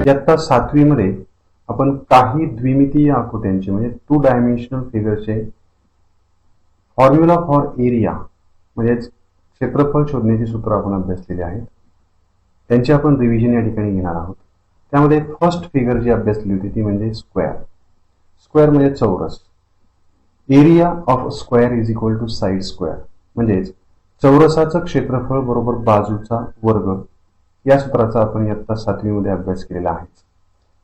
इयत्ता 7वी मध्ये आपण काही द्विमितीय आकृत्यांचे म्हणजे 2 डायमेन्शनल फिगरचे फॉर्म्युला फॉर एरिया म्हणजेच क्षेत्रफळ शोधण्याची सूत्र आपण अभ्यासलेली आहेत. त्यांची आपण रिव्हिजन या ठिकाणी घेणार आहोत. त्यामध्ये फर्स्ट फिगर जी अभ्यासली होती ती म्हणजे स्क्वेअर. स्क्वेअर म्हणजे चौरस. Area of square is equal to side square म्हणजेच चौरसाचं क्षेत्रफळ बरोबर बाजूचा वर्ग. या सूत्राचा आपण इयत्ता 7वी मध्ये अभ्यास केलेला आहे.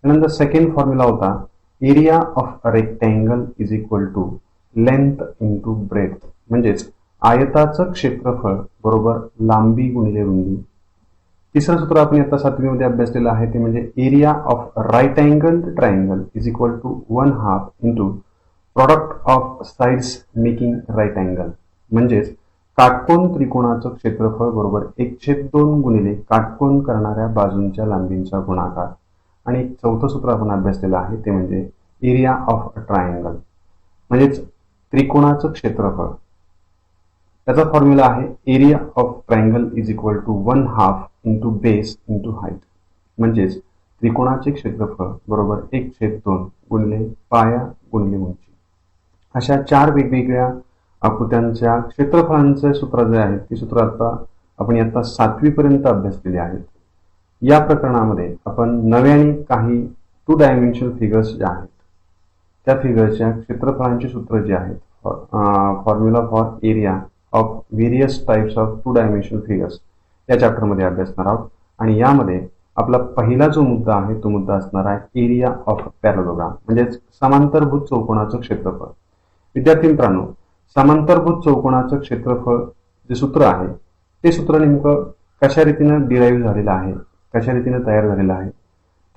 त्यानंतर सेकंड फॉर्म्युला होता area of rectangle is equal to length into breadth म्हणजेच आयताचं क्षेत्रफळ बरोबर लांबी गुणिले रुंदी. तिसरं सूत्र आपण इयत्ता 7वी मध्ये अभ्यासलेलं आहे ते म्हणजे area of right angle triangle is equal to 1/2 into product of sides making right angle म्हणजेच काटकोन त्रिकोणाचं क्षेत्रफळ बरोबर 1/2 गुणिले काटकोन करणाऱ्या बाजूंच्या लांबींचा गुणाकार. आणि चौथं सूत्र आपण अभ्यासलेलं आहे ते म्हणजे एरिया ऑफ ट्रायंगल म्हणजेच त्रिकोणाचं क्षेत्रफळ. त्याचा फॉर्म्युला आहे area of triangle is equal to 1/2 into base into height म्हणजेच त्रिकोणाचे क्षेत्रफळ बरोबर 1/2 गुणिले पाया गुणिले उंची. अशा 4 वेगवेगळ्या आकृत्यांच्या क्षेत्रफळांचे सूत्र जे आहेत ती सूत्र आता आपण इयत्ता 7वी पर्यंत अभ्यासलेली आहेत. या प्रकरणामध्ये आपण नव्याने काही 2 डायमेन्शनल फिगर्स ज्या आहेत त्या फिगरच्या क्षेत्रफळांची सूत्र जी आहेत formula for area of various types of 2 dimensional figures या चॅप्टरमध्ये अभ्यासणार आहोत. आणि यामध्ये आपला पहिला जो मुद्दा आहे तो मुद्दा असणार आहे एरिया ऑफ पॅरलोग्राम म्हणजेच समांतरभुज चौकोनाचं क्षेत्रफळ. विद्यार्थी मित्रांनो, समांतरभुज चौकोनाचं क्षेत्रफळ जे सूत्र आहे ते सूत्र नेमकं कशा रीतीनं डिराईव्ह झालेलं आहे, कशा रीतीनं तयार झालेलं आहे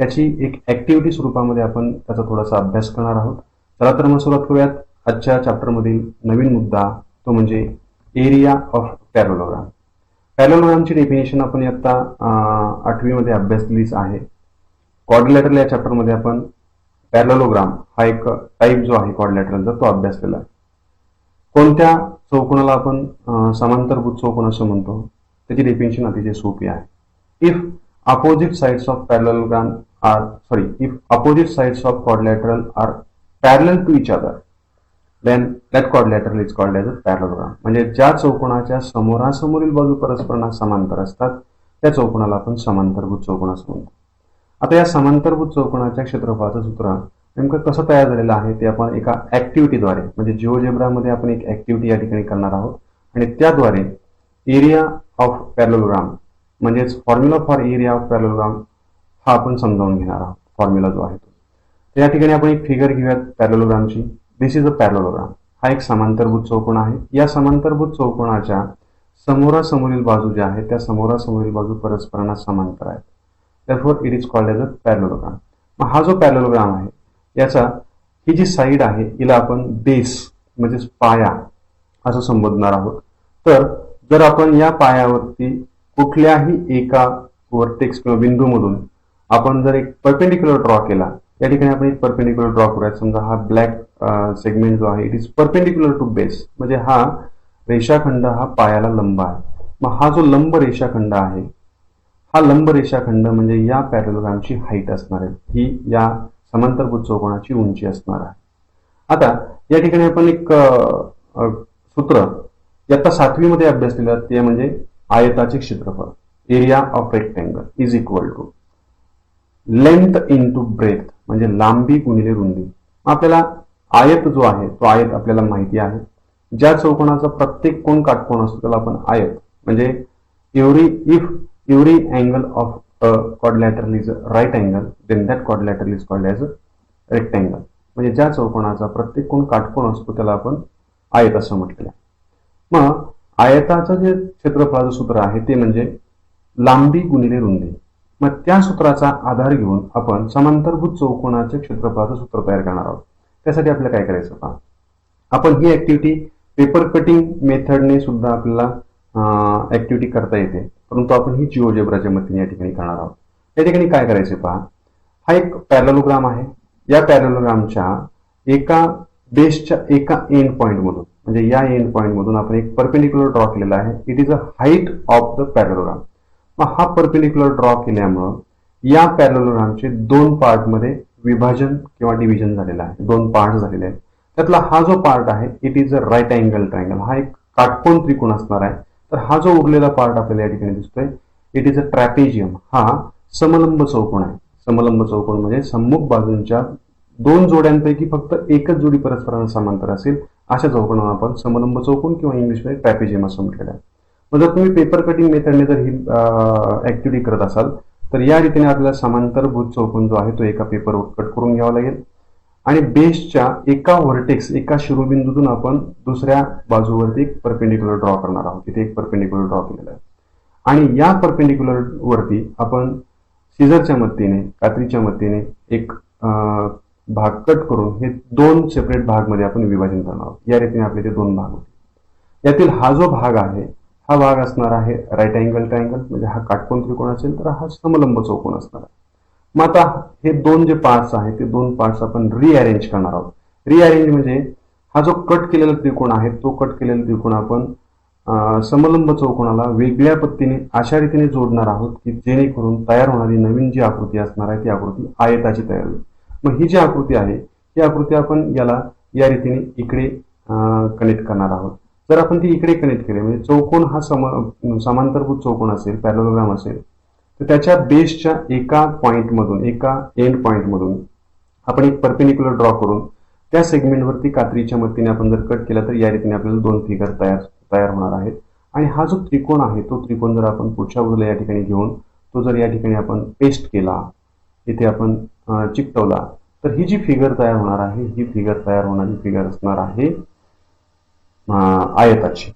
त्याची एक ऍक्टिव्हिटी स्वरूपामध्ये आपण त्याचा थोडासा अभ्यास करणार आहोत. चला तर मग सुरुवात करूयात. आजच्या चॅप्टरमधील नवीन मुद्दा तो म्हणजे एरिया ऑफ पॅरलोग्राम. पॅरलोग्रामची डेफिनेशन आपण इयत्ता 8वी मध्ये अभ्यासलीच आहे. क्वाड्रिलॅटरल या चॅप्टरमध्ये आपण पॅरलोग्राम हा एक टाईप जो आहे क्वाड्रिलॅटरलचा तो अभ्यासलेला आहे. कोणत्या चौकोनाला आपण समांतरभुज चौकोन असं म्हणतो त्याची डेफिनेशन अतिशय सोपी आहे. If opposite sides of parallelogram if opposite sides of quadrilateral are parallel to each other then that quadrilateral is called as a parallelogram. म्हणजे ज्या चौकोनाच्या समोरासमोरील बाजू परस्परांना समांतर असतात त्या चौकोनाला आपण समांतरभुज चौकोन असं म्हणतो. आता या समांतरभुज चौकोनाच्या क्षेत्रफळाचं सूत्र नेमकं कसं तयार झालेलं आहे ते आपण एका ऍक्टिव्हिटीद्वारे म्हणजे जिओजेब्रामध्ये आपण एक ऍक्टिव्हिटी या ठिकाणी करणार आहोत. आणि त्याद्वारे एरिया ऑफ पॅरलोग्राम म्हणजेच formula for area of parallelogram हा आपण समजावून घेणार आहोत. फॉर्म्युला जो आहे तो तर या ठिकाणी आपण एक फिगर घेऊयात पॅरलोग्रामची. दिस इज अ पॅरलोग्राम. हा एक समांतरभुज चौकोन आहे. या समांतरभुज चौकोनाच्या समोरासमोरील बाजू ज्या आहेत त्या समोरासमोरील बाजू परस्परांना समांतर आहेत. therefore it is called as a parallelogram. मग हा जो पॅरलोग्राम आहे याचा ही जी साईड आहे हिला आपण बेस म्हणजेच पाया असं संबोधणार आहोत. तर जर आपण या पायावरती कुठल्याही एका वर्टेक्स किंवा बिंदूमधून आपण जर एक परपेंडिक्युलर ड्रॉ केला, या ठिकाणी आपण एक परपेंडिक्युलर ड्रॉ करूयात. समजा हा ब्लॅक सेगमेंट जो आहे it is perpendicular to base म्हणजे हा रेषाखंड हा पायाला लंब आहे. मग हा जो लंब रेषाखंड आहे हा लंब रेषाखंड म्हणजे या पॅरलोग्रामची हाईट असणार आहे. ही या समांतरभुज चौकोनाची उंची असणार आहे. आता या ठिकाणी आपण एक सूत्र इयत्ता 7वी मध्ये अभ्यासलेलं ते म्हणजे आयताचे क्षेत्रफळ area of rectangle is equal to length into breadth म्हणजे लांबी गुणिले रुंदी. आपल्याला आयत जो आहे तो आयत आपल्याला माहिती आहे. ज्या चौकोनाचा प्रत्येक कोन काटकोन असतो त्याला आपण आयत म्हणजे every angle of quadrilateral is right angle then that quadrilateral is called as a rectangle म्हणजे ज्या चौकोनाचा प्रत्येक कोन काटकोन असतो त्याला आपण आयत असं म्हटलेलं आहे. मग आयताचं जे क्षेत्रफळाचं सूत्र आहे ते म्हणजे लांबी गुणिले रुंदी. मग त्या सूत्राचा आधार घेऊन आपण समांतरभुज चौकोनाचे क्षेत्रफळाचं सूत्र तयार करणार आहोत. त्यासाठी आपल्याला काय करायचं पहा. आपण ही ऍक्टिव्हिटी पेपर कटिंग मेथडने सुद्धा आपल्याला ऍक्टिव्हिटी करता येते, परंतु आपण ही जिओजेब्राच्या मदतीने या ठिकाणी करणार आहोत. या ठिकाणी काय करायचे पहा. हा एक पॅरलोग्राम आहे. या पॅरलोग्रामच्या एका बेसच्या एका एंड पॉइंट मधून म्हणजे या एंड पॉइंट मधून आपण एक परपेंडिक्युलर ड्रॉ केलेला आहे. It is a height of the parallelogram. मग हा परपेंडिक्युलर ड्रॉ केल्यामुळं या पॅरलोग्रामचे दोन पार्ट मध्ये विभाजन किंवा डिव्हिजन झालेलं आहे, दोन पार्ट झालेले आहेत. त्यातला हा जो पार्ट आहे it is a right angle triangle, हा एक काटकोन त्रिकोण असणार आहे. तर हा जो उरलेला पार्ट आपल्याला या ठिकाणी दिसतोय इट इज अ ट्रॅपेजियम, हा समलंब चौकोन आहे. समलंब चौकोन म्हणजे सम्मुख बाजूंच्या दोन जोड्यांपैकी फक्त एकच जोडी परस्परांना समांतर असेल अशा चौकोनाला आपण समलंब चौकोन किंवा इंग्लिशमध्ये ट्रॅपेजियम असं म्हटलेलं आहे. मग जर तुम्ही पेपर कटिंग मेथडने जर ही ऍक्टिव्हिटी करत असाल तर या रीतीने आपल्याला समांतरभुज चौकोन जो आहे तो एका पेपरवर कट करून घ्यावा लागेल आणि बेसच्या एका व्हर्टेक्स, एका शिरोबिंदूतून आपण दुसऱ्या बाजूवरती एक परपेंडिक्युलर ड्रॉ करणार आहोत. इथे एक परपेंडिक्युलर ड्रॉ केलेला आहे आणि या परपेंडिक्युलर वरती आपण सीझरच्या मदतीने, कात्रीच्या मदतीने एक भाग कट करून हे दोन सेपरेट भाग मध्ये आपण विभाजन करणार आहोत. या रीतीने आपले ते दोन भाग होतील. यातील हा जो भाग आहे हा भाग असणार आहे राईट अँगल ट्रायंगल, म्हणजे हा काटकोन त्रिकोण असेल तर हा समलंब चौकोन असणार आहे. मग आता हे दोन जे पार्ट्स आहेत ते दोन पार्ट्स आपण रिअरेंज करणार आहोत. रिअरेंज म्हणजे हा जो कट केलेला त्रिकोण आहे तो कट केलेला त्रिकोण आपण समलंब चौकोनाला वेगळ्या पद्धतीने अशा रीतीने जोडणार आहोत की जेणेकरून तयार होणारी नवीन जी आकृती असणार आहे ती आकृती आयताची तयार होईल. मग ही जी आकृती आहे ही आकृती आपण याला या रीतीने इकडे कनेक्ट करणार आहोत. जर आपण ती इकडे कनेक्ट केले म्हणजे चौकोन हा समांतरभुज चौकोन असेल, पॅरलोग्राम असेल, तर त्याच्या बेसच्या एका पॉइंट मधून, एका एंड पॉइंट मधून आपण एक परपेंडिक्युलर ड्रॉ करून त्या सेगमेंटवरती कात्रीच्या मदतीने आपण जर कट केला तर या रीतीने आपल्याला दोन फिगर तयार होणार आहेत. आणि हा जो त्रिकोण आहे तो त्रिकोण जर आपण पुढच्या बाजूला या ठिकाणी घेऊन तो जर या ठिकाणी आपण पेस्ट केला, इथे आपण चिकटवला, तर ही जी फिगर तयार होणार आहे ही फिगर तयार होणारी फिगर असणार आहे आयताची.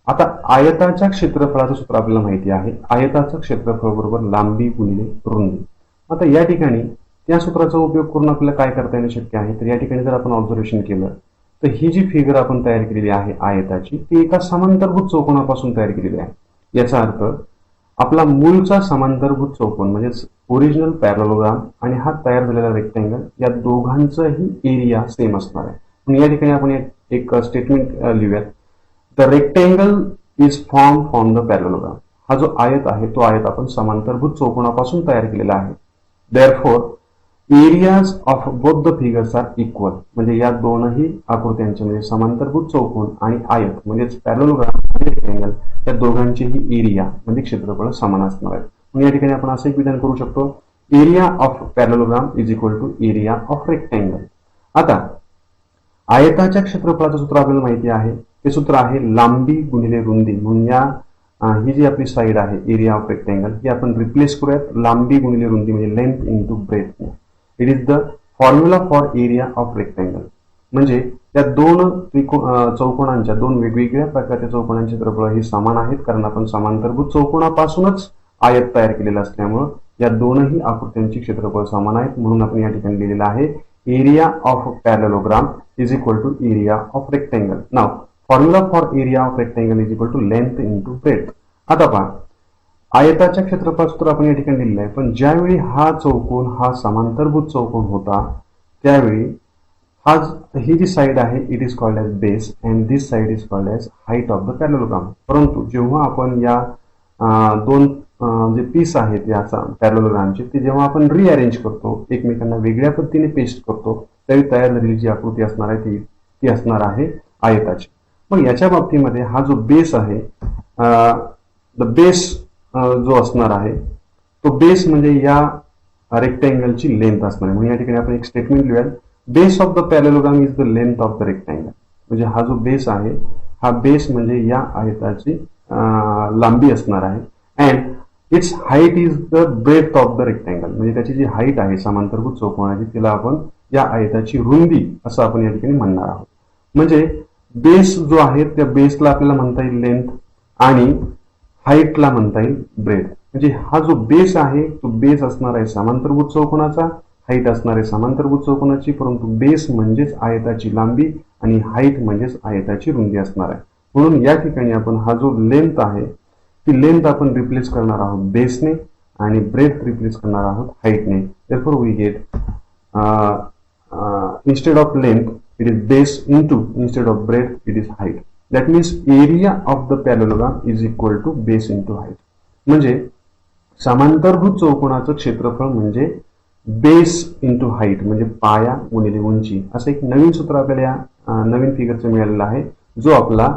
आता आयताच्या क्षेत्रफळाचं सूत्र आपल्याला माहिती आहे. आयताचं क्षेत्रफळ बरोबर लांबी गुणिले रुंदी. आता या ठिकाणी त्या सूत्राचा उपयोग करून आपल्याला काय करता येणं शक्य आहे, तर या ठिकाणी जर आपण ऑब्झर्वेशन केलं तर ही जी फिगर आपण तयार केलेली आहे आयताची ती एका समांतरभुज चौकोनापासून तयार केलेली आहे. याचा अर्थ आपला मूळचा समांतरभुज चौकोन म्हणजेच ओरिजिनल पॅरलोग्राम आणि हा तयार झालेला रेक्टँगल या दोघांचाही एरिया सेम असणार आहे. म्हणून या ठिकाणी आपण एक स्टेटमेंट लिहूयात, the rectangle is form from the parallelogram. हा जो आयत आहे तो आयत आपण समांतरभुज चौकोनापासून तयार केलेला आहे. Therefore areas of both the figures are equal, म्हणजे या दोनही आकृत्यांचे म्हणजे समांतरभुज चौकोन आणि आयत म्हणजेच पॅरलोग्राम आणि रेक्टँगल या दोघांचेही एरिया म्हणजे क्षेत्रफळ समान असणार आहे. म्हणून या ठिकाणी आपण असं एक विधान करू शकतो, area of parallelogram is equal to area of rectangle. आता आयताच्या क्षेत्रफळाचं सूत्र आपल्याला माहिती आहे, ते सूत्र आहे लांबी गुणिले रुंदी. म्हणून या ही जी आपली साईड आहे एरिया ऑफ रेक्टँगल ही आपण रिप्लेस करूयात लांबी गुणिले रुंदी म्हणजे length into breath. It is the formula for area of rectangle. म्हणजे त्या दोन चौकोनांच्या, दोन वेगवेगळ्या प्रकारच्या चौकोनांचे क्षेत्रफळ हे समान आहेत कारण आपण समांतरभुज चौकोनापासूनच आयत तयार केलेला असल्यामुळं या दोनही आकृत्यांची क्षेत्रफळ समान आहेत. म्हणून आपण या ठिकाणी लिहिलेलं आहे area of parallelogram is equal to area of rectangle. Now formula for area of rectangle is equal to length into breadth. आता पहा आयताच्या क्षेत्रफळ सूत्र आपण या ठिकाणी लिहिलं आहे, पण ज्यावेळी हा चौकोन हा समांतरभुज चौकोन होता त्यावेळी ही जी साइड आहे it is called as base and this side is called as height of the parallelogram. परंतु जेव्हा आपण या दोन जे पीस आहेत याचा पॅरलोग्रामचे ते जेव्हा आपण रिअरेंज करतो, एकमेकांना वेगळ्या पद्धतीने पेस्ट करतो, त्यावेळी तयार झालेली जी आकृती असणार आहे ती असणार आहे आयताची. मग याच्या बाबतीमध्ये हा जो बेस आहे, द बेस जो असणार आहे तो बेस म्हणजे या रेक्टँगलची लेंथ असणार आहे. म्हणून या ठिकाणी आपण एक स्टेटमेंट लिहूयात, base of the parallelogram is the length of the rectangle. म्हणजे हा जो बेस आहे हा बेस म्हणजे या आयताची लांबी असणार आहे and its height is the breadth of the rectangle. म्हणजे त्याची जी हाईट आहे समांतरभुज चौकोनाची तिला आपण या आयताची रुंदी असं आपण या ठिकाणी म्हणणार आहोत. म्हणजे बेस जो आहे त्या बेसला आपल्याला म्हणता येईल लेंथ आणि हाईटला म्हणता येईल ब्रेथ. म्हणजे हा जो बेस आहे तो बेस असणार आहे समांतरभुज चौकोनाचा, हाईट असणार आहे समांतरभुज चौकोनाची, परंतु बेस म्हणजेच आयताची लांबी आणि हाईट म्हणजेच आयताची रुंदी असणार आहे. म्हणून या ठिकाणी आपण हा जो लेंथ आहे ती लेंथ आपण रिप्लेस करणार आहोत बेसने आणि ब्रेथ रिप्लेस करणार आहोत हाईटने. Therefore we get instead of length it is base into, instead of breadth it is height. That means area of the parallelogram is equal to base into height. म्हणजे समांतरभुज चौकोनाचं क्षेत्रफळ म्हणजे बेस इंटू हाईट, म्हणजे पाया गुणिले उंची, असं एक नवीन सूत्र आपल्याला या नवीन फिगरचं मिळालेलं आहे, जो आपला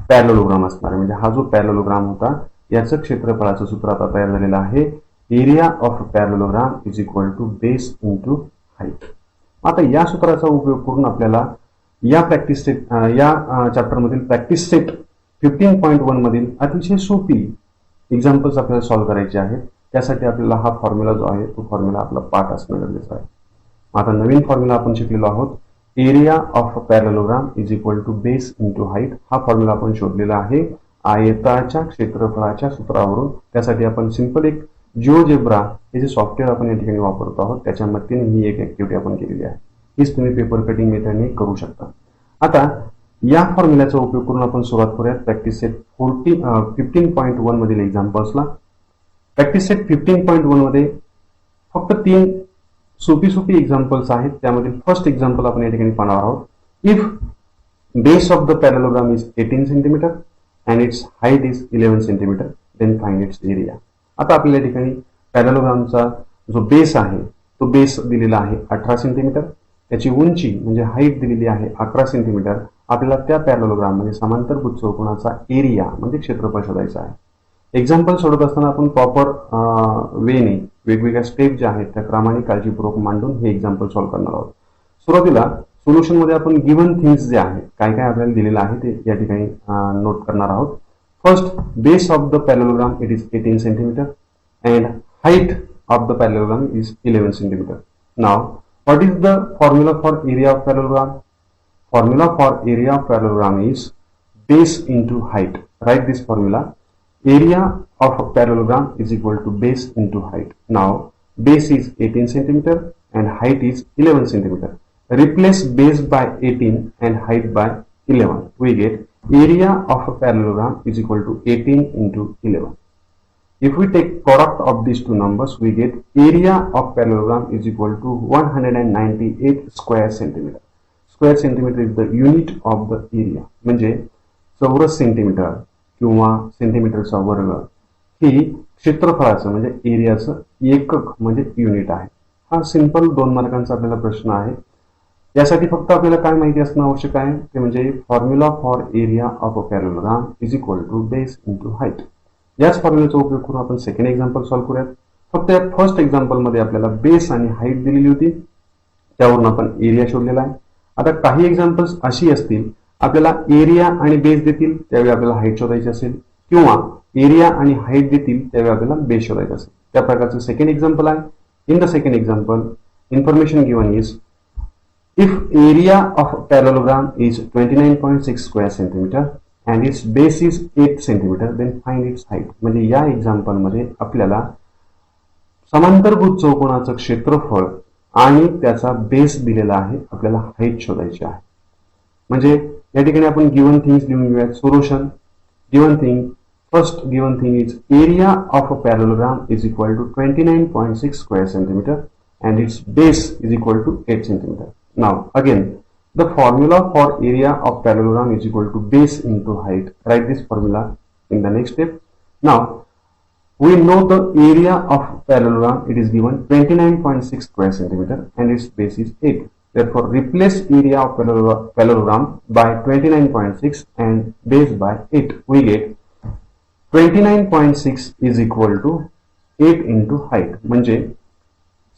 पॅरलोग्राम असणार आहे. म्हणजे हा जो पॅरलोग्राम होता याचं क्षेत्रफळाचं सूत्र आता तयार झालेलं आहे. Area of parallelogram is equal to base into height. आता या सूत्राचा उपयोग करून आपल्याला या प्रॅक्टिस सेट या चॅप्टरमधील प्रॅक्टिस सेट 15.1 मधील अतिशय सोपी एक्झाम्पल्स आपल्याला सॉल्व्ह करायचे आहेत. त्यासाठी आपल्याला हा फॉर्म्युला जो आहे तो फॉर्म्युला आपला पाठ असणं गरजेचं आहे. आता नवीन फॉर्म्युला आपण शिकलेलो आहोत. Area of parallelogram is equal to base into height. हा फॉर्म्युला आपण शोधलेला आहे आयताच्या क्षेत्रफळाच्या सूत्रावरून. त्यासाठी आपण सिंपल एक जिओजेब्रा हे जे सॉफ्टवेअर आपण या ठिकाणी वापरतो आहोत त्याच्या मदतीने ही एक ऍक्टिव्हिटी आपण केलेली आहे. हीच तुम्ही पेपर कटिंग मेथडने करू शकता. आता या फॉर्म्युल्याचा उपयोग करून आपण सुरुवात करूयात प्रॅक्टिस सेट 15.1 मधील एक्झाम्पल्सला. प्रॅक्टिस सेट 15.1 मध्ये फक्त 3 सोपी एक्झाम्पल्स आहेत. त्यामधील फर्स्ट एक्झाम्पल आपण या ठिकाणी पाहणार आहोत. If base of the parallelogram is 18 centimetre and its height is 11 centimetre then find its area. आता आपल्या या ठिकाणी पॅरलोग्रामचा जो बेस आहे तो बेस दिलेला आहे 18 सेंटीमीटर, त्याची उंची म्हणजे हाईट दिलेली आहे 11 सेंटीमीटर. आपल्याला त्या पॅरलोग्राम म्हणजे समांतरभुज चौकोनाचा एरिया म्हणजे क्षेत्रफळ शोधायचा आहे. एक्झाम्पल सोडत असताना आपण प्रॉपर वेने वेगवेगळ्या स्टेप ज्या आहेत त्या क्रमाने काळजीपूर्वक मांडून हे एक्झाम्पल सॉल्व्ह करणार आहोत. सुरुवातीला सोल्युशन मध्ये आपण गिव्हन थिंग्स जे आहेत काय काय आपल्याला दिलेलं आहे ते या ठिकाणी नोट करणार आहोत. First, base of the parallelogram it is 18 centimetre and height of the parallelogram is 11 centimetre. Now what is the formula for area of parallelogram? Formula for area of parallelogram is base into height. Write this formula. Area of parallelogram is equal to base into height. Now base is 18 centimeter and height is 11 centimeter. Replace base by 18 and height by 11. We get area of a parallelogram is equal to 18 into 11. If we take product of these two numbers, we get area of parallelogram is equal to 198 square centimeter. Square centimeter is the unit of the area. म्हणजे चौरस centimetre किंवा सेंटीमीटरचा वर्ग ही क्षेत्रफळाचं म्हणजे एरियाचं एकक म्हणजे unit आहे. हा simple 2 मार्कांचा आपल्याला प्रश्न आहे. यासाठी फक्त आपल्याला काय माहिती असणं आवश्यक आहे ते म्हणजे formula for area of a parallelogram is equal to base into height. याच फॉर्म्युलाचा उपयोग करून आपण सेकंड एक्झाम्पल सॉल्व्ह करूयात. फक्त या फर्स्ट एक्झाम्पल मध्ये आपल्याला बेस आणि हाईट दिलेली होती, त्यावरून आपण एरिया शोधलेला आहे. आता काही एक्झाम्पल्स अशी असतील आपल्याला एरिया आणि बेस देतील त्यावेळी आपल्याला हाईट शोधायची असेल, किंवा एरिया आणि हाईट देतील त्यावेळी आपल्याला बेस शोधायचा असेल. त्या प्रकारचं सेकंड एक्झाम्पल आहे. In the second example information given is if area of parallelogram is 29.6 square centimetre and its base is 8 centimeter then find its height. म्हणजे या एक्झाम्पल मध्ये आपल्याला समांतरभुज चौकोनाचं क्षेत्रफळ आणि त्याचा बेस दिलेला आहे, आपल्याला हाईट शोधायची आहे. म्हणजे या ठिकाणी आपण गिव्हन थिंग्स लिहून घेऊयात. Solution given thing, first given thing is area of a parallelogram is equal to 29.6 square centimetre and its base is equal to 8 centimeter. Now again the formula for area of parallelogram is equal to base into height. Write this formula in the next step. Now we know the area of parallelogram, it is given 29.6 square centimeter and its base is 8. Therefore replace area of parallelogram by 29.6 and base by 8. We get 29.6 is equal to 8 into height. म्हणजे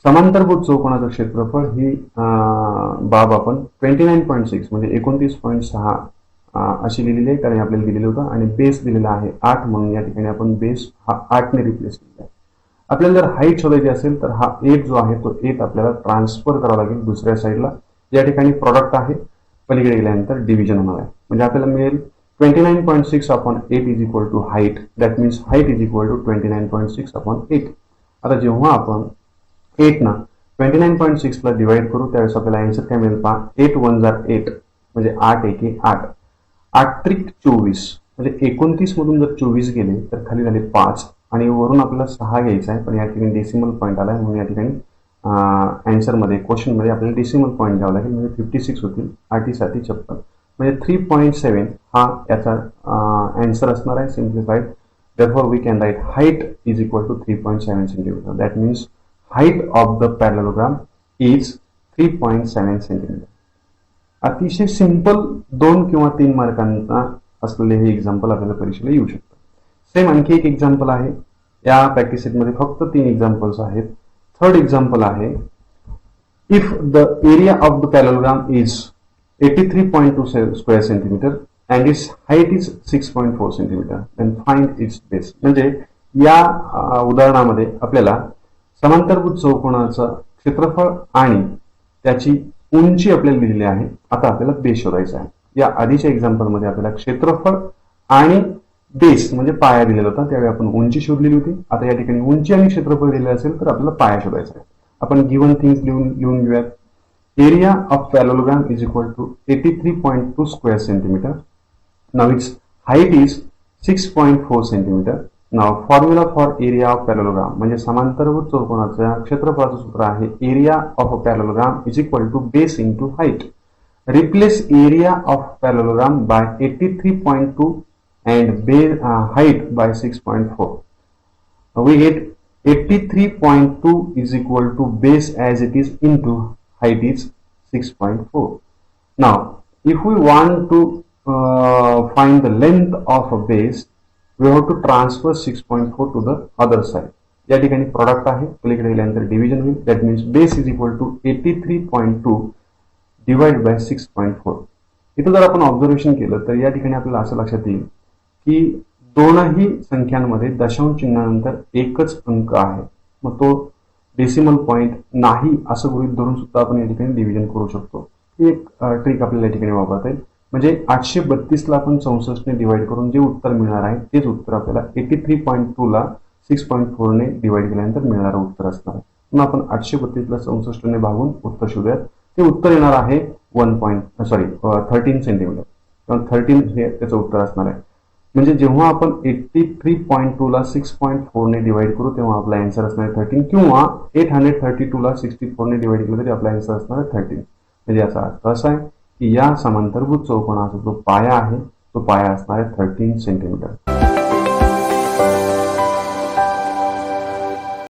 समांतरभुज चौकोनाचं क्षेत्रफळ ही बाब आपण 29.6 म्हणजे 29.6 अशी लिहिलेली आहे, कारण आपल्याला दिलेलं होतं, आणि बेस दिलेला आहे 8 म्हणून या ठिकाणी आपण बेस हा 8 ने रिप्लेस केलेला आहे. आपल्याला जर हाईट शोधायची असेल तर हा 8 जो आहे तो 8 आपल्याला ट्रान्सफर करावा लागेल दुसऱ्या साईडला. या ठिकाणी प्रॉडक्ट आहे, पलीकडे गेल्यानंतर डिव्हिजन होणार आहे. म्हणजे आपल्याला मिळेल 29.6 upon 8 is equal to height. That means height is equal to 29.6 upon 8. आता जेव्हा आपण 8 ना 29.6 ला डिवाइड करू त्यावेळेस आपल्याला आन्सर काय मिळेल पहा. 8 1 जार 8 म्हणजे 8 एके 8, 8 त्रिक 24 म्हणजे 29 मधून जर 24 गेले तर खाली झाले 5 आणि वरून आपल्याला 6 घ्यायचा आहे, पण या ठिकाणी डेसिमल पॉईंट आलाय म्हणून या ठिकाणी आन्सर मध्ये क्वेश्चन मध्ये आपल्याला डेसिमल पॉईंट घ्यावा लागेल. म्हणजे 56 होतील, 8 साठी 56 म्हणजे 3.7 हा याचा आन्सर असणार आहे simplified. Therefore, we can write height is equal to 3.7 centimeter. That means height of the parallelogram is 3.7 centimeter. अतिशय सिंपल 2 किंवा 3 मार्कांना असलेले हे एक्झाम्पल आपल्याला परीक्षेला येऊ शकतं. सेम आणखी एक एक्झाम्पल आहे. या प्रॅक्टिस सेटमध्ये फक्त 3 एक्झाम्पल्स आहेत. थर्ड एक्झाम्पल आहे, if the area of the parallelogram is 83.2 square centimetre and its height is 6.4 centimeter, then find its base. म्हणजे या उदाहरणामध्ये आपल्याला समांतरभुज चौकोनाचं क्षेत्रफळ आणि त्याची उंची आपल्याला दिलेली आहे. आता आपल्याला बेस शोधायचा आहे. या आधीच्या एक्झाम्पल मध्ये आपल्याला क्षेत्रफळ आणि बेस म्हणजे पाया दिलेला होता, त्यावेळी आपण उंची शोधलेली होती. आता या ठिकाणी उंची आणि क्षेत्रफळ दिलेलं असेल तर आपल्याला पाया शोधायचा आहे. आपण गिवन थिंग्स लिहून घेऊयात. Area of parallelogram is equal to 83.2 square centimetre. Now its height is 6.4 centimeter. Now formula for area of parallelogram म्हणजे समांतरभुज चौकोनाच्या क्षेत्रफळाचं सूत्र आहे area of a parallelogram is equal to base into height. Replace area of parallelogram by 83.2 and base height by 6.4. We get 83.2 is equal to base as it is into height is 6.4. Now if we want to find the length of a base, we have to transfer 6.4 to the other side. या ठिकाणी product आहे, पलीकडे गेल्यानंतर division होईल. That means base is equal to 83.2 divide by 6.4. इथं जर आपण observation केलं तर या ठिकाणी आपल्याला असं लक्षात येईल की दोनही संख्यांमध्ये दशांश चिन्हानंतर एकच अंक आहे. मग तो डेसिमल पॉइंट नाही असं गृहीत धरून सुद्धा आपण या ठिकाणी डिव्हिजन करू शकतो. ही एक ट्रिक आपल्याला या ठिकाणी वापरता येईल. म्हणजे 832 ला आपण 64 ने डिवाइड करून जे उत्तर मिळणार आहे तेच उत्तर आपल्याला 83.2 ला 6.4 ने डिवाइड केल्यानंतर मिळणारं उत्तर असणार आहे. म्हणून आपण 832 ला 64 ने भागून उत्तर शोधूयात. ते उत्तर येणार आहे 13 सेंटीमीटर. 13 हे त्याचं उत्तर असणार आहे. म्हणजे जेव्हा आपण 83.2 ला 6.4 ने डिवाइड करू तेव्हा आपला आन्सर असणार आहे 13 किंवा 832 ला 64 ने डिवाइड केलं तरी आपला आन्सर असणार आहे 13. म्हणजे याचा अर्थ असा आहे की या समांतरभुज चौकोनाचा जो पाया आहे तो पाया असणार आहे 13 सेंटीमीटर.